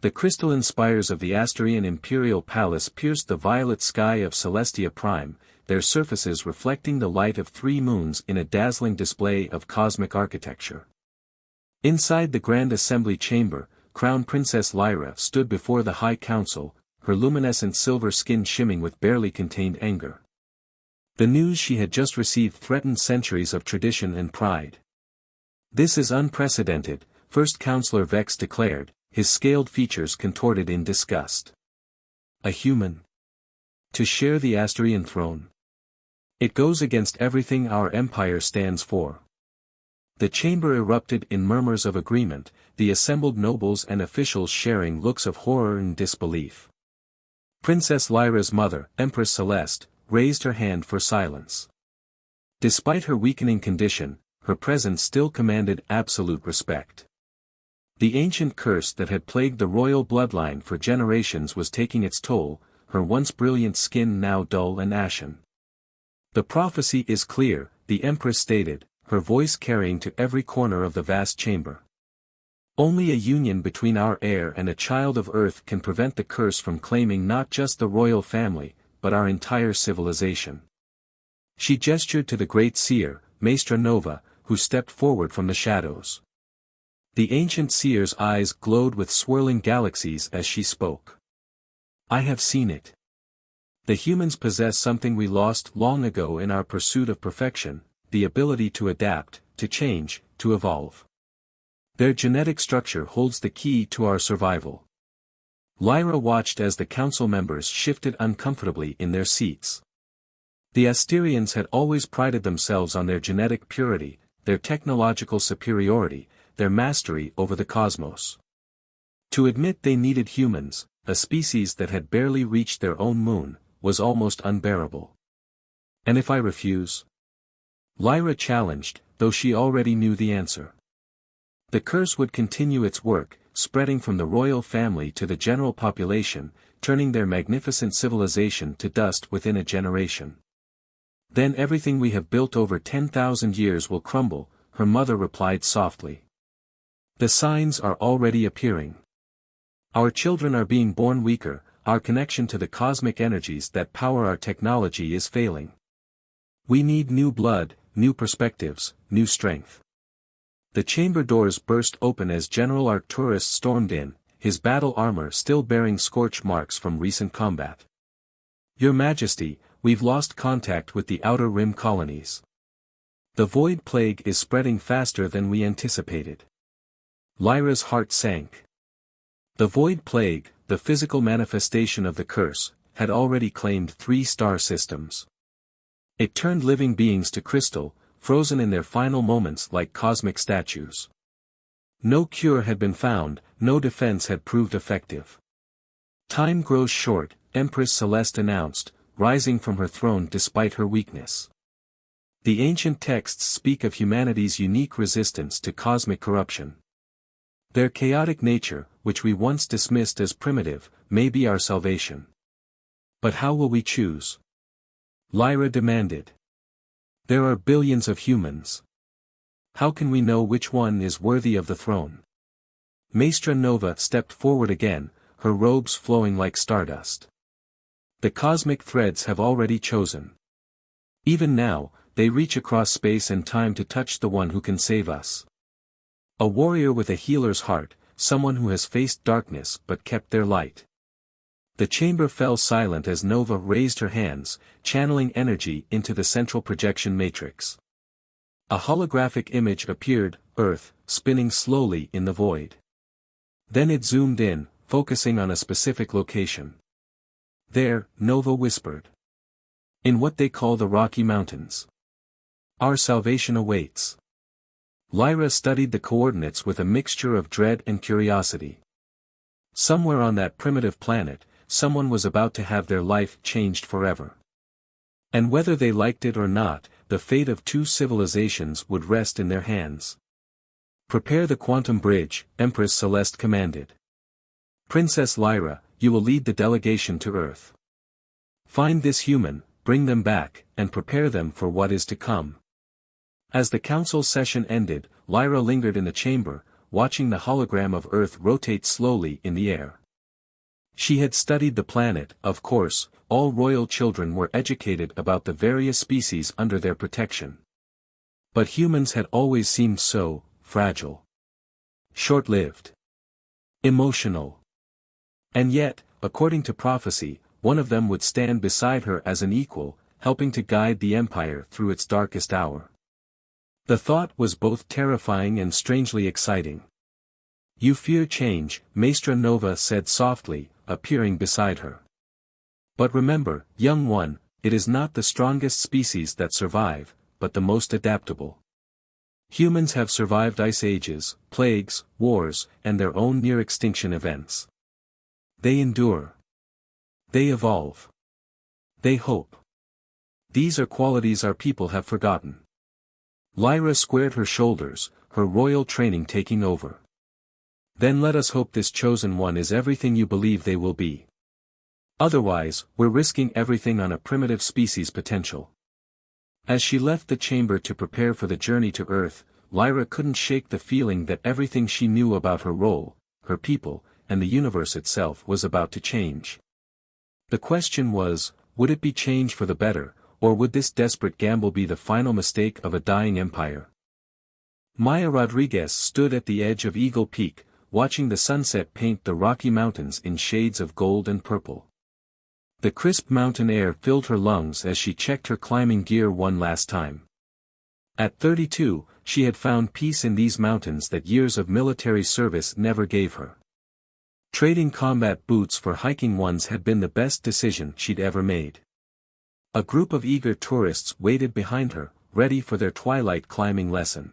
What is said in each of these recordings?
The crystalline spires of the Asterian Imperial Palace pierced the violet sky of Celestia Prime, their surfaces reflecting the light of 3 moons in a dazzling display of cosmic architecture. Inside the Grand Assembly Chamber, Crown Princess Lyra stood before the High Council, her luminescent silver skin shimmering with barely contained anger. The news she had just received threatened centuries of tradition and pride. "This is unprecedented," First Counselor Vex declared, his scaled features contorted in disgust. "A human? To share the Asterian throne? It goes against everything our empire stands for." The chamber erupted in murmurs of agreement, the assembled nobles and officials sharing looks of horror and disbelief. Princess Lyra's mother, Empress Celeste, raised her hand for silence. Despite her weakening condition, her presence still commanded absolute respect. The ancient curse that had plagued the royal bloodline for generations was taking its toll, her once brilliant skin now dull and ashen. "The prophecy is clear," the Empress stated, her voice carrying to every corner of the vast chamber. "Only a union between our heir and a child of Earth can prevent the curse from claiming not just the royal family, but our entire civilization." She gestured to the great seer, Maestra Nova, who stepped forward from the shadows. The ancient seer's eyes glowed with swirling galaxies as she spoke. "I have seen it. The humans possess something we lost long ago in our pursuit of perfection, the ability to adapt, to change, to evolve. Their genetic structure holds the key to our survival." Lyra watched as the council members shifted uncomfortably in their seats. The Asterians had always prided themselves on their genetic purity, their technological superiority, their mastery over the cosmos. To admit they needed humans, a species that had barely reached their own moon, was almost unbearable. "And if I refuse?" Lyra challenged, though she already knew the answer. The curse would continue its work, spreading from the royal family to the general population, turning their magnificent civilization to dust within a generation. "Then everything we have built over 10,000 years will crumble," her mother replied softly. "The signs are already appearing. Our children are being born weaker, our connection to the cosmic energies that power our technology is failing. We need new blood, new perspectives, new strength." The chamber doors burst open as General Arcturus stormed in, his battle armor still bearing scorch marks from recent combat. "Your Majesty, we've lost contact with the Outer Rim colonies. The Void Plague is spreading faster than we anticipated." Lyra's heart sank. The Void Plague, the physical manifestation of the curse, had already claimed 3 star systems. It turned living beings to crystal, frozen in their final moments like cosmic statues. No cure had been found, no defense had proved effective. "Time grows short," Empress Celeste announced, rising from her throne despite her weakness. "The ancient texts speak of humanity's unique resistance to cosmic corruption. Their chaotic nature, which we once dismissed as primitive, may be our salvation. But how will we choose?" Lyra demanded. "There are billions of humans. How can we know which one is worthy of the throne?" Maestra Nova stepped forward again, her robes flowing like stardust. "The cosmic threads have already chosen. Even now, they reach across space and time to touch the one who can save us. A warrior with a healer's heart, someone who has faced darkness but kept their light." The chamber fell silent as Nova raised her hands, channeling energy into the central projection matrix. A holographic image appeared, Earth, spinning slowly in the void. Then it zoomed in, focusing on a specific location. "There," Nova whispered. "In what they call the Rocky Mountains. Our salvation awaits." Lyra studied the coordinates with a mixture of dread and curiosity. Somewhere on that primitive planet, someone was about to have their life changed forever. And whether they liked it or not, the fate of 2 civilizations would rest in their hands. "Prepare the quantum bridge," Empress Celeste commanded. "Princess Lyra, you will lead the delegation to Earth. Find this human, bring them back, and prepare them for what is to come." As the council session ended, Lyra lingered in the chamber, watching the hologram of Earth rotate slowly in the air. She had studied the planet, of course, all royal children were educated about the various species under their protection. But humans had always seemed so fragile. Short-lived. Emotional. And yet, according to prophecy, one of them would stand beside her as an equal, helping to guide the Empire through its darkest hour. The thought was both terrifying and strangely exciting. "You fear change," Maestra Nova said softly, appearing beside her. "But remember, young one, it is not the strongest species that survive, but the most adaptable. Humans have survived ice ages, plagues, wars, and their own near-extinction events. They endure. They evolve. They hope. These are qualities our people have forgotten." Lyra squared her shoulders, her royal training taking over. "Then let us hope this chosen one is everything you believe they will be. Otherwise, we're risking everything on a primitive species potential." As she left the chamber to prepare for the journey to Earth, Lyra couldn't shake the feeling that everything she knew about her role, her people, and the universe itself was about to change. The question was, would it be change for the better, or would this desperate gamble be the final mistake of a dying empire? Maya Rodriguez stood at the edge of Eagle Peak, watching the sunset paint the Rocky Mountains in shades of gold and purple. The crisp mountain air filled her lungs as she checked her climbing gear one last time. At 32, she had found peace in these mountains that years of military service never gave her. Trading combat boots for hiking ones had been the best decision she'd ever made. A group of eager tourists waited behind her, ready for their twilight climbing lesson.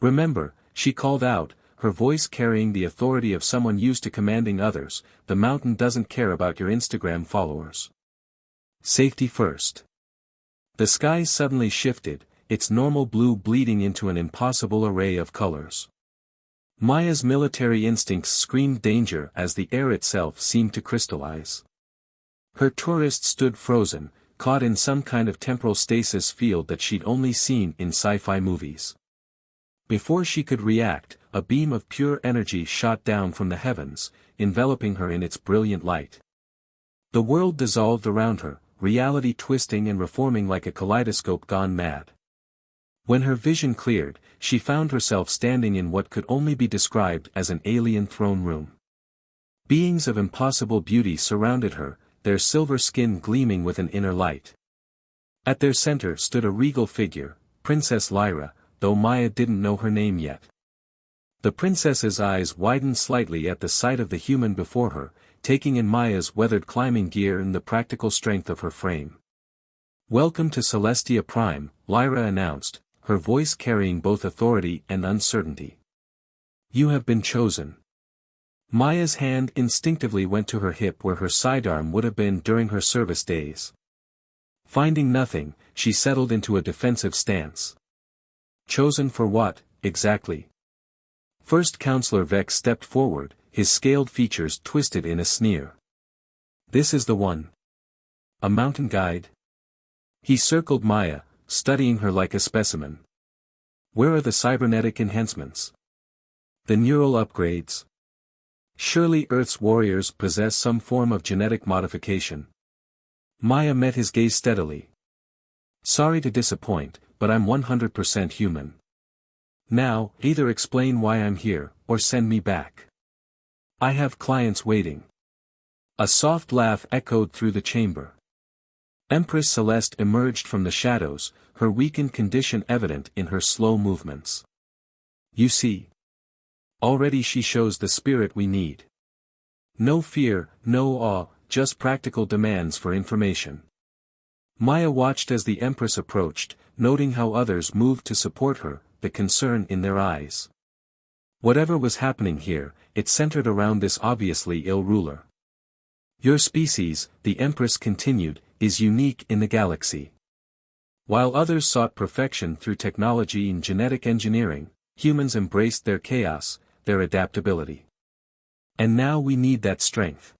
"Remember," she called out, her voice carrying the authority of someone used to commanding others, "the mountain doesn't care about your Instagram followers. Safety first." The sky suddenly shifted, its normal blue bleeding into an impossible array of colors. Maya's military instincts screamed danger as the air itself seemed to crystallize. Her tourist stood frozen, caught in some kind of temporal stasis field that she'd only seen in sci-fi movies. Before she could react, a beam of pure energy shot down from the heavens, enveloping her in its brilliant light. The world dissolved around her, reality twisting and reforming like a kaleidoscope gone mad. When her vision cleared, she found herself standing in what could only be described as an alien throne room. Beings of impossible beauty surrounded her, their silver skin gleaming with an inner light. At their center stood a regal figure, Princess Lyra, though Maya didn't know her name yet. The princess's eyes widened slightly at the sight of the human before her, taking in Maya's weathered climbing gear and the practical strength of her frame. "Welcome to Celestia Prime," Lyra announced, her voice carrying both authority and uncertainty. "You have been chosen." Maya's hand instinctively went to her hip where her sidearm would have been during her service days. Finding nothing, she settled into a defensive stance. "Chosen for what, exactly?" First Counselor Vex stepped forward, his scaled features twisted in a sneer. "This is the one. A mountain guide?" He circled Maya, studying her like a specimen. "Where are the cybernetic enhancements? The neural upgrades? Surely Earth's warriors possess some form of genetic modification." Maya met his gaze steadily. "Sorry to disappoint, but I'm 100% human. Now, either explain why I'm here, or send me back. I have clients waiting." A soft laugh echoed through the chamber. Empress Celeste emerged from the shadows, her weakened condition evident in her slow movements. "You see. Already she shows the spirit we need. No fear, no awe, just practical demands for information." Maya watched as the Empress approached, noting how others moved to support her, the concern in their eyes. Whatever was happening here, it centered around this obviously ill ruler. "Your species," the Empress continued, "is unique in the galaxy. While others sought perfection through technology and genetic engineering, humans embraced their chaos, their adaptability. And now we need that strength.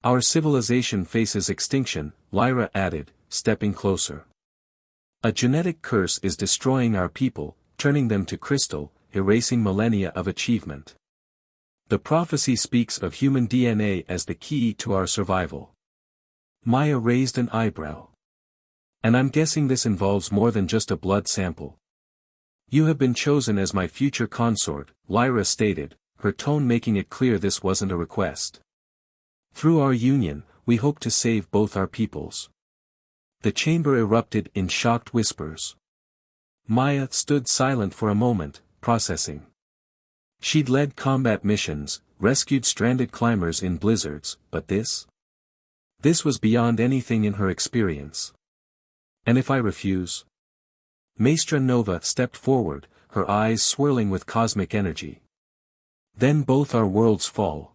Our civilization faces extinction," Lyra added, stepping closer. "A genetic curse is destroying our people, turning them to crystal, erasing millennia of achievement. The prophecy speaks of human DNA as the key to our survival. Maya raised an eyebrow. And I'm guessing this involves more than just a blood sample. You have been chosen as my future consort, Lyra stated, her tone making it clear this wasn't a request. Through our union, we hope to save both our peoples. The chamber erupted in shocked whispers. Maya stood silent for a moment, processing. She'd led combat missions, rescued stranded climbers in blizzards, but this? This was beyond anything in her experience. And if I refuse? Maestra Nova stepped forward, her eyes swirling with cosmic energy. Then both our worlds fall.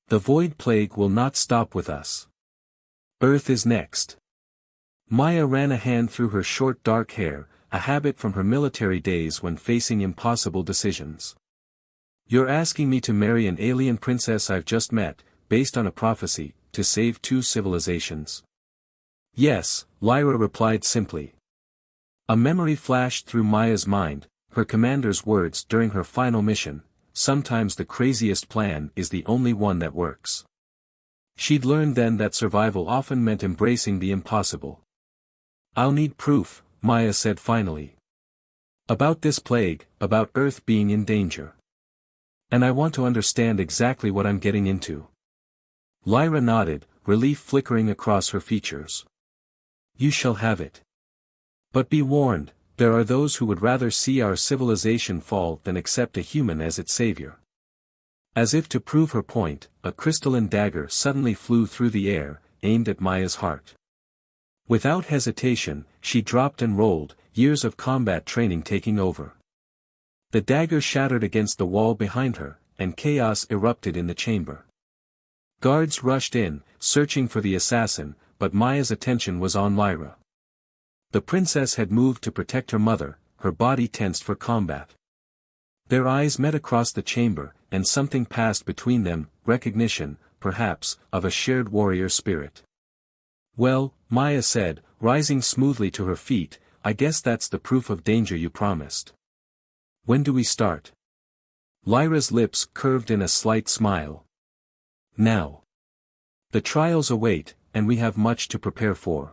The void plague will not stop with us. Earth is next. Maya ran a hand through her short dark hair, a habit from her military days when facing impossible decisions. You're asking me to marry an alien princess I've just met, based on a prophecy, to save two civilizations. Yes, Lyra replied simply. A memory flashed through Maya's mind, her commander's words during her final mission, sometimes the craziest plan is the only one that works. She'd learned then that survival often meant embracing the impossible. I'll need proof, Maya said finally. About this plague, about Earth being in danger. And I want to understand exactly what I'm getting into. Lyra nodded, relief flickering across her features. You shall have it. But be warned, there are those who would rather see our civilization fall than accept a human as its savior. As if to prove her point, a crystalline dagger suddenly flew through the air, aimed at Maya's heart. Without hesitation, she dropped and rolled, years of combat training taking over. The dagger shattered against the wall behind her, and chaos erupted in the chamber. Guards rushed in, searching for the assassin, but Maya's attention was on Lyra. The princess had moved to protect her mother, her body tensed for combat. Their eyes met across the chamber, and something passed between them, recognition, perhaps, of a shared warrior spirit. Well, Maya said, rising smoothly to her feet, I guess that's the proof of danger you promised. When do we start? Lyra's lips curved in a slight smile. Now. The trials await, and we have much to prepare for.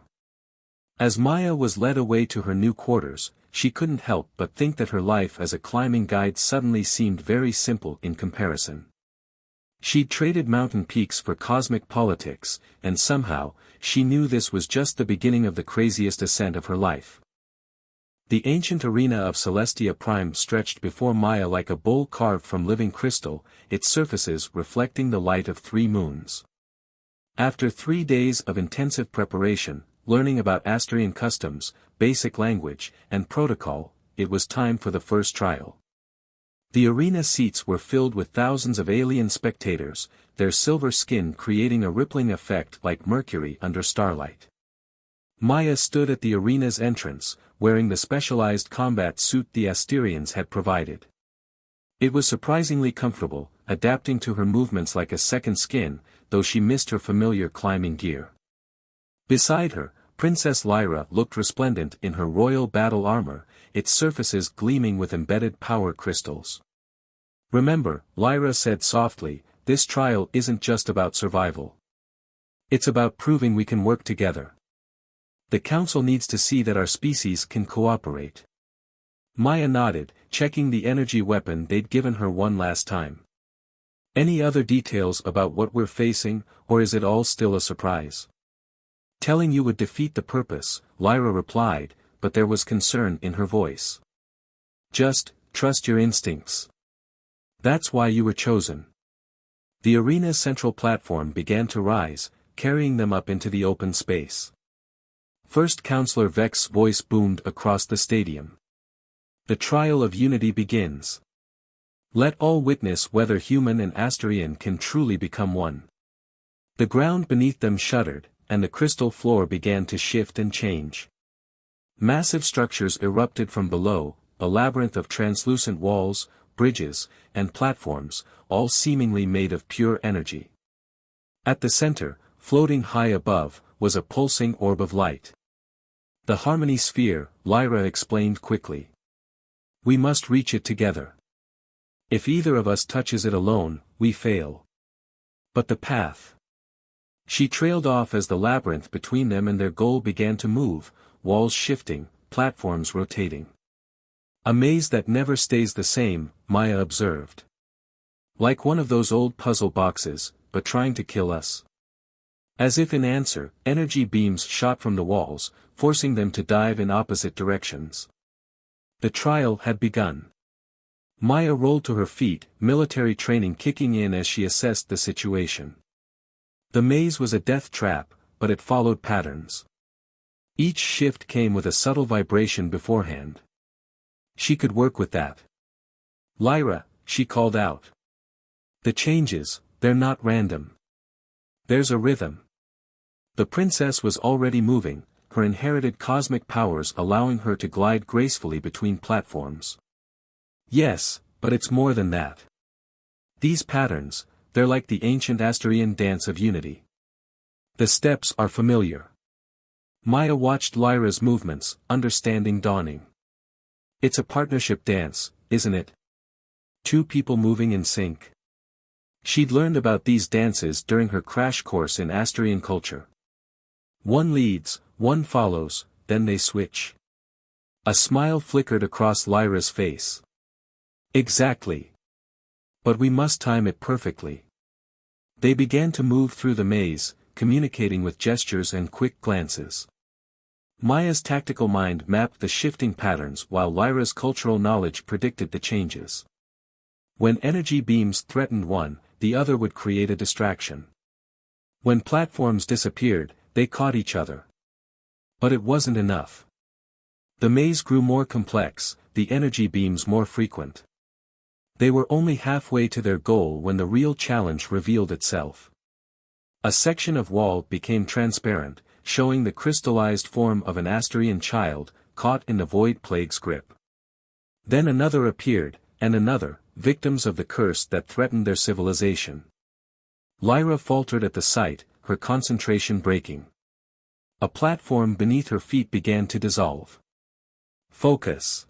As Maya was led away to her new quarters, she couldn't help but think that her life as a climbing guide suddenly seemed very simple in comparison. She'd traded mountain peaks for cosmic politics, and somehow, she knew this was just the beginning of the craziest ascent of her life. The ancient arena of Celestia Prime stretched before Maya like a bowl carved from living crystal, its surfaces reflecting the light of 3 moons. After 3 days of intensive preparation, learning about Asterian customs, basic language, and protocol, it was time for the first trial. The arena seats were filled with thousands of alien spectators, their silver skin creating a rippling effect like mercury under starlight. Maya stood at the arena's entrance, wearing the specialized combat suit the Asterians had provided. It was surprisingly comfortable, adapting to her movements like a second skin, though she missed her familiar climbing gear. Beside her, Princess Lyra looked resplendent in her royal battle armor, its surfaces gleaming with embedded power crystals. Remember, Lyra said softly, this trial isn't just about survival. It's about proving we can work together. The Council needs to see that our species can cooperate. Maya nodded, checking the energy weapon they'd given her one last time. Any other details about what we're facing, or is it all still a surprise? Telling you would defeat the purpose, Lyra replied, but there was concern in her voice. Just, trust your instincts. That's why you were chosen. The arena's central platform began to rise, carrying them up into the open space. First Counselor Vex's voice boomed across the stadium. The trial of unity begins. Let all witness whether human and Asterian can truly become one. The ground beneath them shuddered, and the crystal floor began to shift and change. Massive structures erupted from below, a labyrinth of translucent walls, bridges, and platforms, all seemingly made of pure energy. At the center, floating high above, was a pulsing orb of light. The Harmony Sphere, Lyra explained quickly. We must reach it together. If either of us touches it alone, we fail. But the path. She trailed off as the labyrinth between them and their goal began to move, walls shifting, platforms rotating. A maze that never stays the same, Maya observed. Like one of those old puzzle boxes, but trying to kill us. As if in answer, energy beams shot from the walls, forcing them to dive in opposite directions. The trial had begun. Maya rolled to her feet, military training kicking in as she assessed the situation. The maze was a death trap, but it followed patterns. Each shift came with a subtle vibration beforehand. She could work with that. Lyra, she called out. The changes, they're not random. There's a rhythm. The princess was already moving, her inherited cosmic powers allowing her to glide gracefully between platforms. Yes, but it's more than that. These patterns, they're like the ancient Asterian dance of unity. The steps are familiar. Maya watched Lyra's movements, understanding dawning. It's a partnership dance, isn't it? Two people moving in sync. She'd learned about these dances during her crash course in Asterian culture. One leads, one follows, then they switch. A smile flickered across Lyra's face. Exactly. But we must time it perfectly. They began to move through the maze, communicating with gestures and quick glances. Maya's tactical mind mapped the shifting patterns while Lyra's cultural knowledge predicted the changes. When energy beams threatened one, the other would create a distraction. When platforms disappeared, they caught each other. But it wasn't enough. The maze grew more complex, the energy beams more frequent. They were only halfway to their goal when the real challenge revealed itself. A section of wall became transparent, showing the crystallized form of an Asterian child, caught in the Void Plague's grip. Then another appeared, and another, victims of the curse that threatened their civilization. Lyra faltered at the sight, her concentration breaking. A platform beneath her feet began to dissolve. Focus!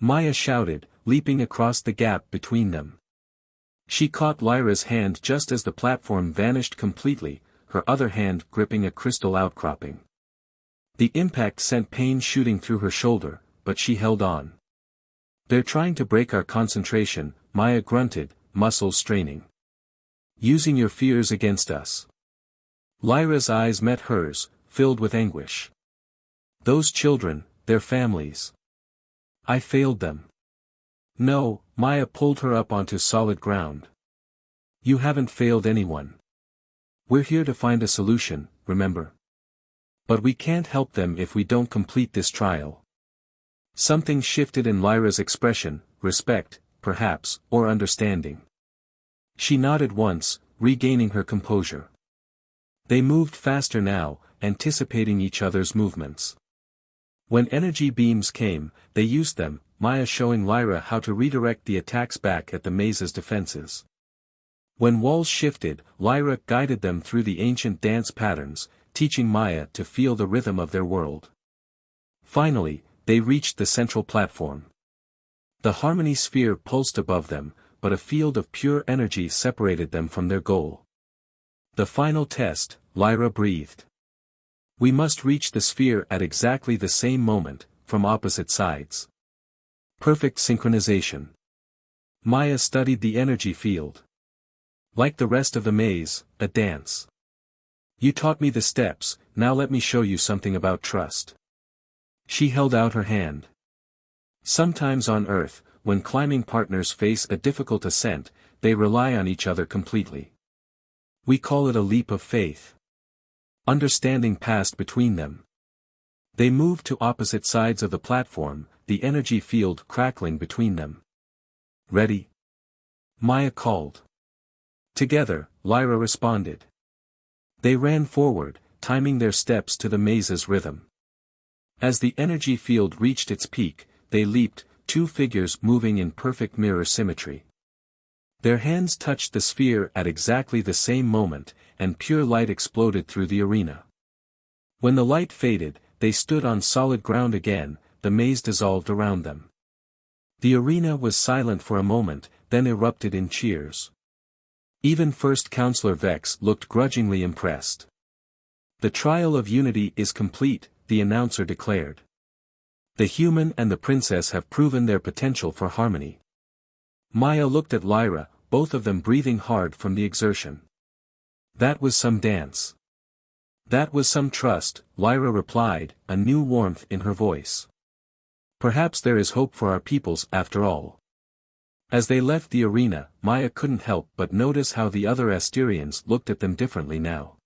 Maya shouted, leaping across the gap between them. She caught Lyra's hand just as the platform vanished completely, her other hand gripping a crystal outcropping. The impact sent pain shooting through her shoulder, but she held on. They're trying to break our concentration, Maya grunted, muscles straining. Using your fears against us. Lyra's eyes met hers, filled with anguish. Those children, their families. I failed them. No, Maya pulled her up onto solid ground. You haven't failed anyone. We're here to find a solution, remember? But we can't help them if we don't complete this trial. Something shifted in Lyra's expression, respect, perhaps, or understanding. She nodded once, regaining her composure. They moved faster now, anticipating each other's movements. When energy beams came, they used them, Maya showing Lyra how to redirect the attacks back at the maze's defenses. When walls shifted, Lyra guided them through the ancient dance patterns, teaching Maya to feel the rhythm of their world. Finally, they reached the central platform. The harmony sphere pulsed above them, but a field of pure energy separated them from their goal. The final test, Lyra breathed. We must reach the sphere at exactly the same moment, from opposite sides. Perfect synchronization. Maya studied the energy field. Like the rest of the maze, a dance. You taught me the steps, now let me show you something about trust. She held out her hand. Sometimes on Earth, when climbing partners face a difficult ascent, they rely on each other completely. We call it a leap of faith. Understanding passed between them. They moved to opposite sides of the platform, the energy field crackling between them. Ready? Maya called. Together, Lyra responded. They ran forward, timing their steps to the maze's rhythm. As the energy field reached its peak, they leaped, two figures moving in perfect mirror symmetry. Their hands touched the sphere at exactly the same moment, and pure light exploded through the arena. When the light faded, they stood on solid ground again, the maze dissolved around them. The arena was silent for a moment, then erupted in cheers. Even First Counselor Vex looked grudgingly impressed. The trial of unity is complete, the announcer declared. The human and the princess have proven their potential for harmony. Maya looked at Lyra, both of them breathing hard from the exertion. That was some dance. That was some trust, Lyra replied, a new warmth in her voice. Perhaps there is hope for our peoples after all. As they left the arena, Maya couldn't help but notice how the other Asterians looked at them differently now.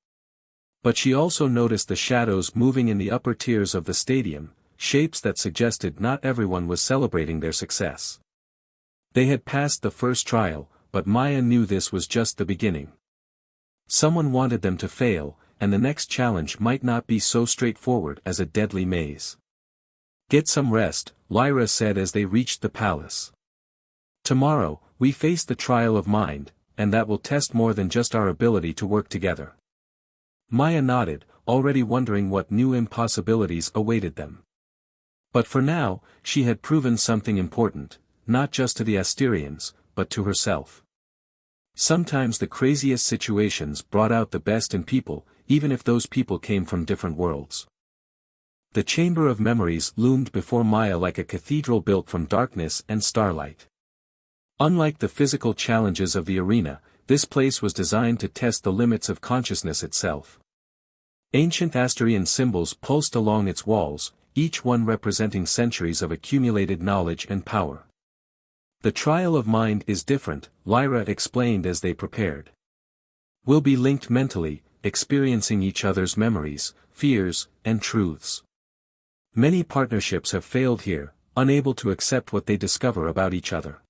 But she also noticed the shadows moving in the upper tiers of the stadium, shapes that suggested not everyone was celebrating their success. They had passed the first trial, but Maya knew this was just the beginning. Someone wanted them to fail, and the next challenge might not be so straightforward as a deadly maze. Get some rest, Lyra said as they reached the palace. Tomorrow, we face the trial of mind, and that will test more than just our ability to work together. Maya nodded, already wondering what new impossibilities awaited them. But for now, she had proven something important, not just to the Asterians, but to herself. Sometimes the craziest situations brought out the best in people, even if those people came from different worlds. The Chamber of Memories loomed before Maya like a cathedral built from darkness and starlight. Unlike the physical challenges of the arena, this place was designed to test the limits of consciousness itself. Ancient Asterian symbols pulsed along its walls, each one representing centuries of accumulated knowledge and power. The trial of mind is different, Lyra explained as they prepared. We'll be linked mentally, experiencing each other's memories, fears, and truths. Many partnerships have failed here, unable to accept what they discover about each other.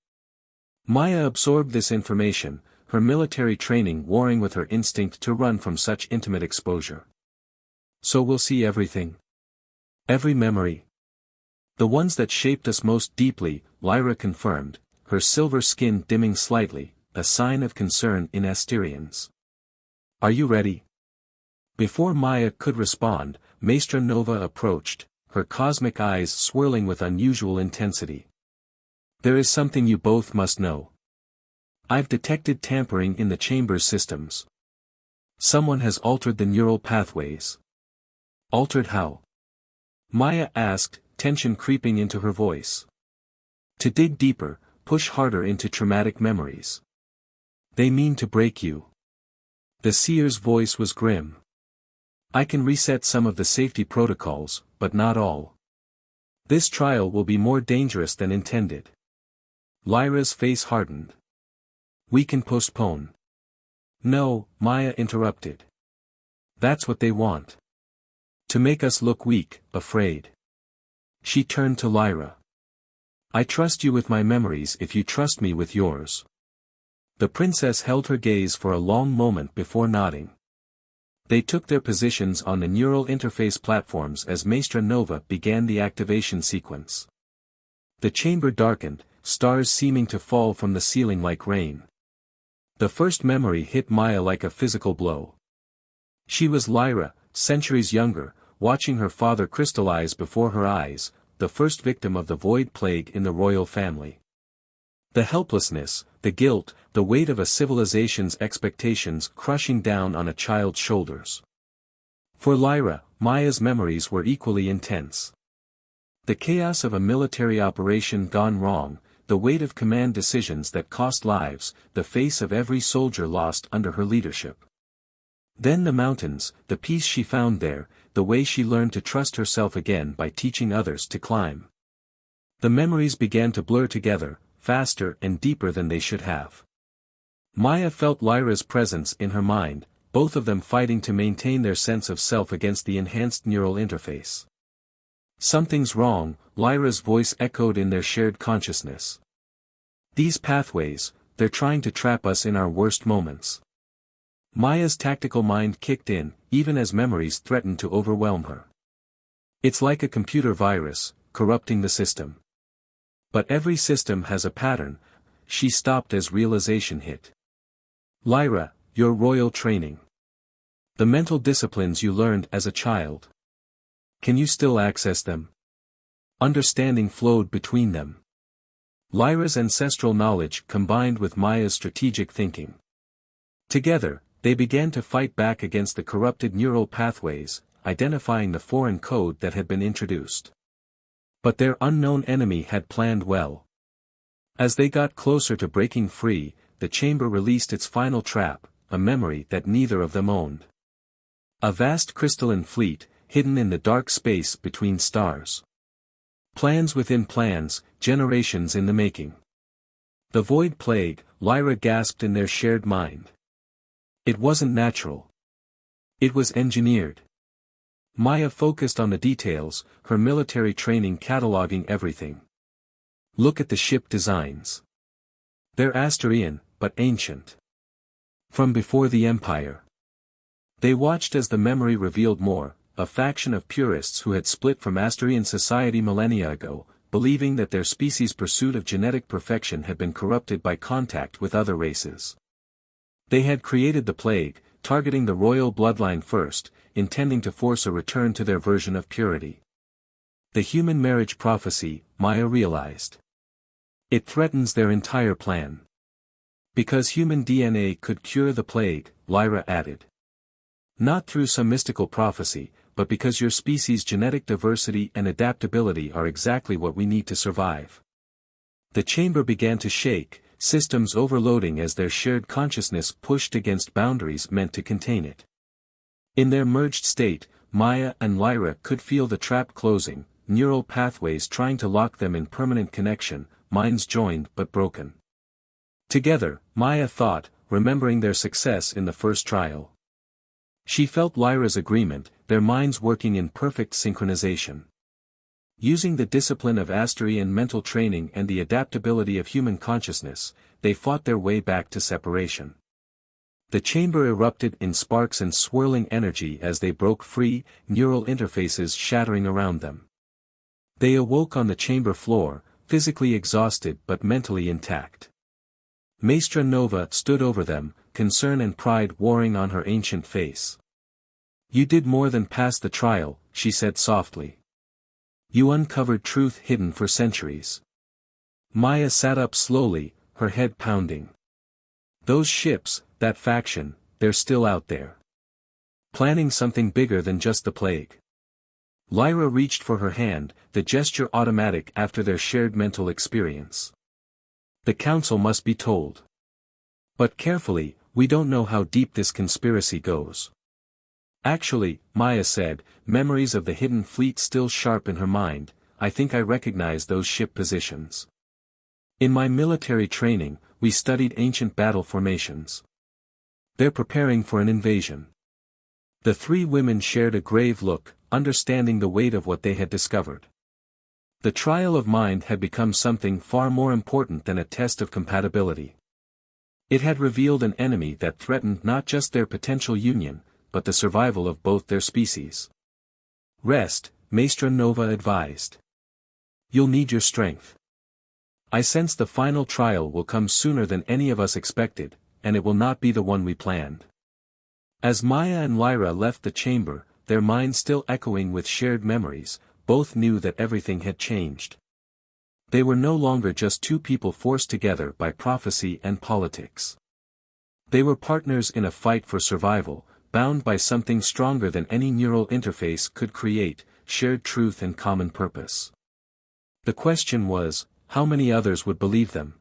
Maya absorbed this information, her military training warring with her instinct to run from such intimate exposure. So we'll see everything. Every memory. The ones that shaped us most deeply, Lyra confirmed, her silver skin dimming slightly, a sign of concern in Asterians. Are you ready? Before Maya could respond, Maestra Nova approached, her cosmic eyes swirling with unusual intensity. There is something you both must know. I've detected tampering in the chamber's systems. Someone has altered the neural pathways. Altered how? Maya asked, tension creeping into her voice. To dig deeper, push harder into traumatic memories. They mean to break you. The seer's voice was grim. I can reset some of the safety protocols, but not all. This trial will be more dangerous than intended. Lyra's face hardened. We can postpone. No, Maya interrupted. That's what they want. To make us look weak, afraid. She turned to Lyra. I trust you with my memories if you trust me with yours. The princess held her gaze for a long moment before nodding. They took their positions on the neural interface platforms as Maestra Nova began the activation sequence. The chamber darkened, stars seeming to fall from the ceiling like rain. The first memory hit Maya like a physical blow. She was Lyra, centuries younger, watching her father crystallize before her eyes, the first victim of the void plague in the royal family. The helplessness, the guilt, the weight of a civilization's expectations crushing down on a child's shoulders. For Lyra, Maya's memories were equally intense. The chaos of a military operation gone wrong, the weight of command decisions that cost lives, the face of every soldier lost under her leadership. Then the mountains, the peace she found there, the way she learned to trust herself again by teaching others to climb. The memories began to blur together, faster and deeper than they should have. Maya felt Lyra's presence in her mind, both of them fighting to maintain their sense of self against the enhanced neural interface. Something's wrong, Lyra's voice echoed in their shared consciousness. These pathways, they're trying to trap us in our worst moments. Maya's tactical mind kicked in, even as memories threatened to overwhelm her. It's like a computer virus, corrupting the system. But every system has a pattern. She stopped as realization hit. Lyra, your royal training. The mental disciplines you learned as a child. Can you still access them? Understanding flowed between them. Lyra's ancestral knowledge combined with Maya's strategic thinking. Together, they began to fight back against the corrupted neural pathways, identifying the foreign code that had been introduced. But their unknown enemy had planned well. As they got closer to breaking free, the chamber released its final trap, a memory that neither of them owned. A vast crystalline fleet, hidden in the dark space between stars. Plans within plans, generations in the making. The void plague, Lyra gasped in their shared mind. It wasn't natural. It was engineered. Maya focused on the details, her military training cataloging everything. Look at the ship designs. They're Asterian, but ancient. From before the Empire. They watched as the memory revealed more, a faction of purists who had split from Asterian society millennia ago, believing that their species' pursuit of genetic perfection had been corrupted by contact with other races. They had created the plague, targeting the royal bloodline first, intending to force a return to their version of purity. The human marriage prophecy, Maya realized. It threatens their entire plan. Because human DNA could cure the plague, Lyra added. Not through some mystical prophecy, but because your species' genetic diversity and adaptability are exactly what we need to survive. The chamber began to shake, systems overloading as their shared consciousness pushed against boundaries meant to contain it. In their merged state, Maya and Lyra could feel the trap closing, neural pathways trying to lock them in permanent connection, minds joined but broken. Together, Maya thought, remembering their success in the first trial. She felt Lyra's agreement, their minds working in perfect synchronization. Using the discipline of Asterian mental training and the adaptability of human consciousness, they fought their way back to separation. The chamber erupted in sparks and swirling energy as they broke free, neural interfaces shattering around them. They awoke on the chamber floor, physically exhausted but mentally intact. Maestra Nova stood over them, concern and pride warring on her ancient face. You did more than pass the trial, she said softly. You uncovered truth hidden for centuries. Maya sat up slowly, her head pounding. Those ships, that faction, they're still out there. Planning something bigger than just the plague. Lyra reached for her hand, the gesture automatic after their shared mental experience. The council must be told. But carefully, we don't know how deep this conspiracy goes. Actually, Maya said, memories of the hidden fleet still sharp in her mind, I think I recognize those ship positions. In my military training, we studied ancient battle formations. They're preparing for an invasion. The three women shared a grave look, understanding the weight of what they had discovered. The trial of mind had become something far more important than a test of compatibility. It had revealed an enemy that threatened not just their potential union, but the survival of both their species. Rest, Maestra Nova advised. You'll need your strength. I sense the final trial will come sooner than any of us expected, and it will not be the one we planned. As Maya and Lyra left the chamber, their minds still echoing with shared memories, both knew that everything had changed. They were no longer just two people forced together by prophecy and politics. They were partners in a fight for survival, bound by something stronger than any neural interface could create, shared truth and common purpose. The question was, how many others would believe them?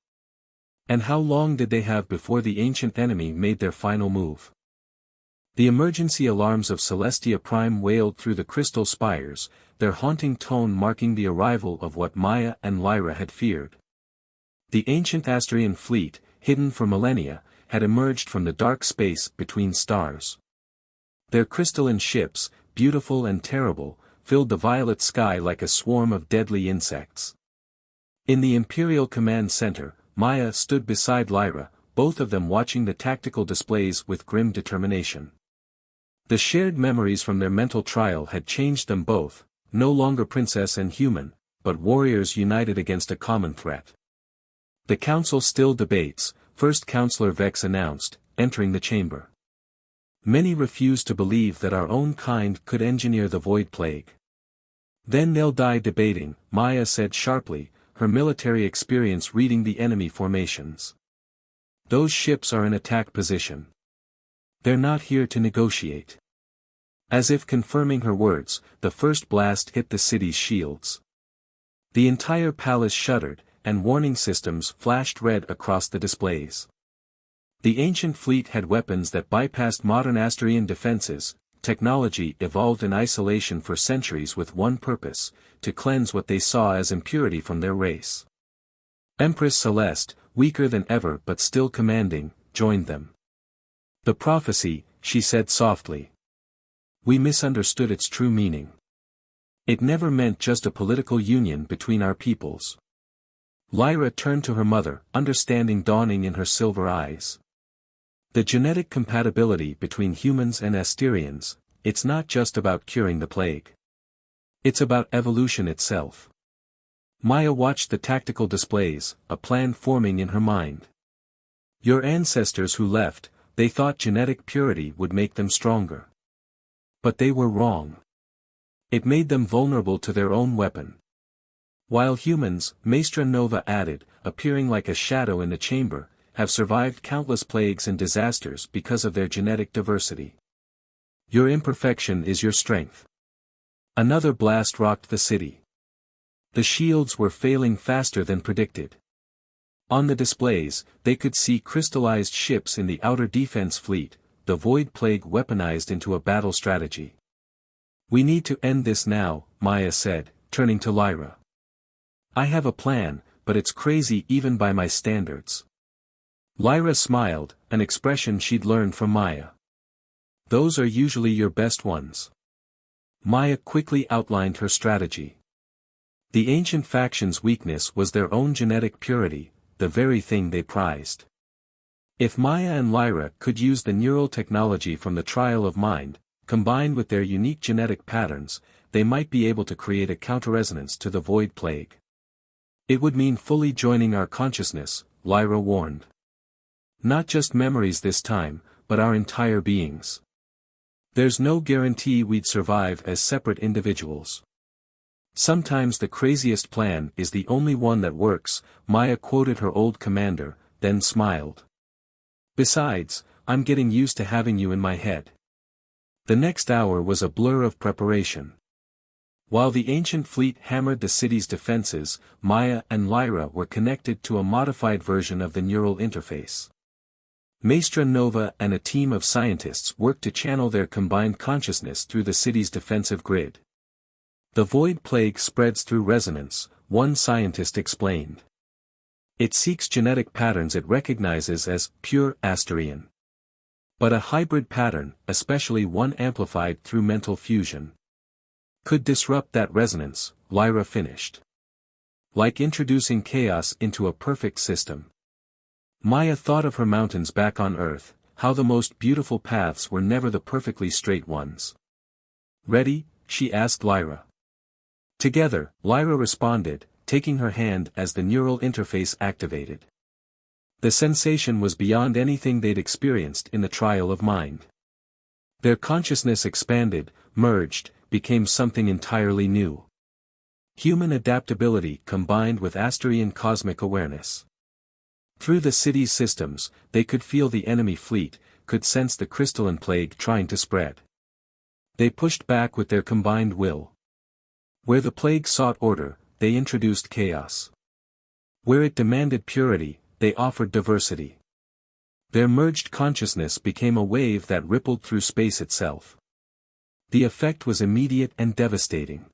And how long did they have before the ancient enemy made their final move? The emergency alarms of Celestia Prime wailed through the crystal spires, their haunting tone marking the arrival of what Maya and Lyra had feared. The ancient Asterian fleet, hidden for millennia, had emerged from the dark space between stars. Their crystalline ships, beautiful and terrible, filled the violet sky like a swarm of deadly insects. In the Imperial Command Center, Maya stood beside Lyra, both of them watching the tactical displays with grim determination. The shared memories from their mental trial had changed them both, no longer princess and human, but warriors united against a common threat. The council still debates, First Counselor Vex announced, entering the chamber. Many refuse to believe that our own kind could engineer the void plague. Then they'll die debating, Maya said sharply, her military experience reading the enemy formations. Those ships are in attack position. They're not here to negotiate. As if confirming her words, the first blast hit the city's shields. The entire palace shuddered, and warning systems flashed red across the displays. The ancient fleet had weapons that bypassed modern Asterian defenses, technology evolved in isolation for centuries with one purpose, to cleanse what they saw as impurity from their race. Empress Celeste, weaker than ever but still commanding, joined them. "The prophecy," she said softly. "We misunderstood its true meaning. It never meant just a political union between our peoples." Lyra turned to her mother, understanding dawning in her silver eyes. "The genetic compatibility between humans and Asterians, it's not just about curing the plague. It's about evolution itself." Maya watched the tactical displays, a plan forming in her mind. "Your ancestors who left, they thought genetic purity would make them stronger. But they were wrong. It made them vulnerable to their own weapon. While humans," Maestra Nova added, appearing like a shadow in the chamber, "have survived countless plagues and disasters because of their genetic diversity. Your imperfection is your strength." Another blast rocked the city. The shields were failing faster than predicted. On the displays, they could see crystallized ships in the outer defense fleet, the void plague weaponized into a battle strategy. "We need to end this now," Maya said, turning to Lyra. "I have a plan, but it's crazy even by my standards." Lyra smiled, an expression she'd learned from Maya. "Those are usually your best ones." Maya quickly outlined her strategy. The ancient faction's weakness was their own genetic purity, the very thing they prized. If Maya and Lyra could use the neural technology from the trial of mind, combined with their unique genetic patterns, they might be able to create a counterresonance to the void plague. "It would mean fully joining our consciousness," Lyra warned. "Not just memories this time, but our entire beings. There's no guarantee we'd survive as separate individuals." "Sometimes the craziest plan is the only one that works," Maya quoted her old commander, then smiled. "Besides, I'm getting used to having you in my head." The next hour was a blur of preparation. While the ancient fleet hammered the city's defenses, Maya and Lyra were connected to a modified version of the neural interface. Maestra Nova and a team of scientists worked to channel their combined consciousness through the city's defensive grid. "The void plague spreads through resonance," one scientist explained. "It seeks genetic patterns it recognizes as pure Asterian. But a hybrid pattern, especially one amplified through mental fusion, could disrupt that resonance," Lyra finished. "Like introducing chaos into a perfect system." Maya thought of her mountains back on Earth, how the most beautiful paths were never the perfectly straight ones. "Ready?" she asked Lyra. Together, Lyra responded, taking her hand as the neural interface activated. The sensation was beyond anything they'd experienced in the trial of mind. Their consciousness expanded, merged, became something entirely new. Human adaptability combined with Asterian cosmic awareness. Through the city's systems, they could feel the enemy fleet, could sense the crystalline plague trying to spread. They pushed back with their combined will. Where the plague sought order, they introduced chaos. Where it demanded purity, they offered diversity. Their merged consciousness became a wave that rippled through space itself. The effect was immediate and devastating.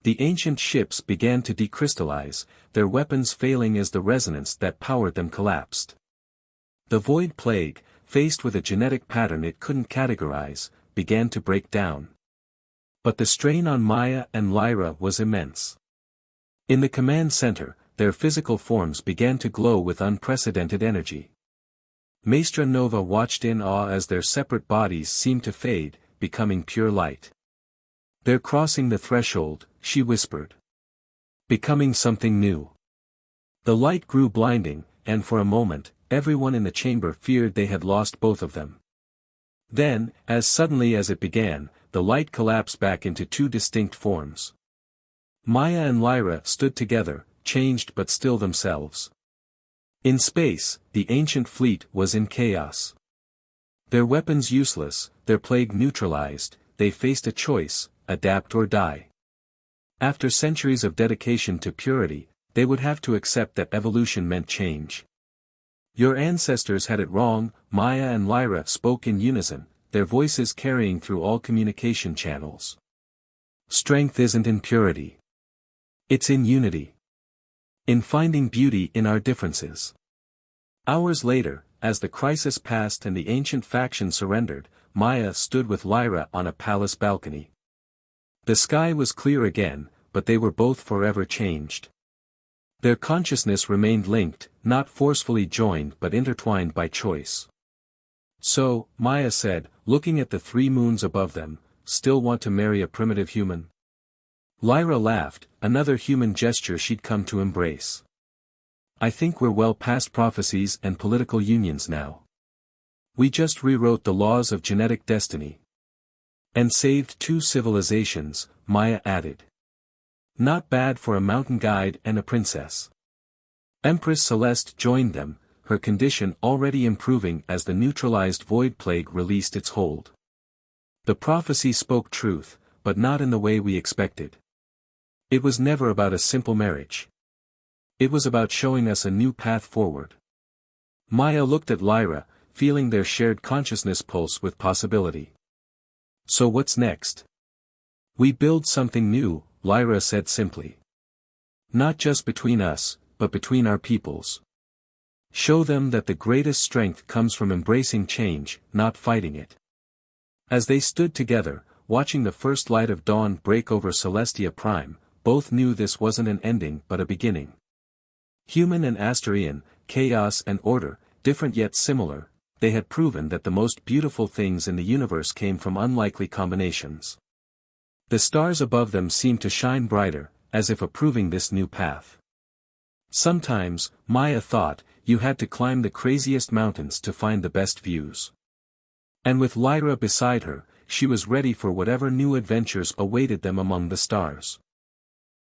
The ancient ships began to decrystallize, their weapons failing as the resonance that powered them collapsed. The void plague, faced with a genetic pattern it couldn't categorize, began to break down. But the strain on Maya and Lyra was immense. In the command center, their physical forms began to glow with unprecedented energy. Maestra Nova watched in awe as their separate bodies seemed to fade, becoming pure light. "They're crossing the threshold," she whispered. "Becoming something new." The light grew blinding, and for a moment, everyone in the chamber feared they had lost both of them. Then, as suddenly as it began, the light collapsed back into two distinct forms. Maya and Lyra stood together, changed but still themselves. In space, the ancient fleet was in chaos. Their weapons useless, their plague neutralized, they faced a choice, adapt or die. After centuries of dedication to purity, they would have to accept that evolution meant change. Your ancestors had it wrong, Maya and Lyra spoke in unison, their voices carrying through all communication channels. Strength isn't in purity. It's in unity. In finding beauty in our differences. Hours later, as the crisis passed and the ancient faction surrendered, Maya stood with Lyra on a palace balcony. The sky was clear again, but they were both forever changed. Their consciousness remained linked, not forcefully joined but intertwined by choice. So, Maya said, looking at the 3 moons above them, still want to marry a primitive human? Lyra laughed, another human gesture she'd come to embrace. I think we're well past prophecies and political unions now. We just rewrote the laws of genetic destiny. And saved 2 civilizations, Maya added. Not bad for a mountain guide and a princess. Empress Celeste joined them, her condition already improving as the neutralized void plague released its hold. The prophecy spoke truth, but not in the way we expected. It was never about a simple marriage. It was about showing us a new path forward. Maya looked at Lyra, feeling their shared consciousness pulse with possibility. So what's next? We build something new, Lyra said simply. Not just between us, but between our peoples. Show them that the greatest strength comes from embracing change, not fighting it. As they stood together, watching the first light of dawn break over Celestia Prime, both knew this wasn't an ending but a beginning. Human and Asterian, chaos and order, different yet similar, they had proven that the most beautiful things in the universe came from unlikely combinations. The stars above them seemed to shine brighter, as if approving this new path. Sometimes, Maya thought, you had to climb the craziest mountains to find the best views. And with Lyra beside her, she was ready for whatever new adventures awaited them among the stars.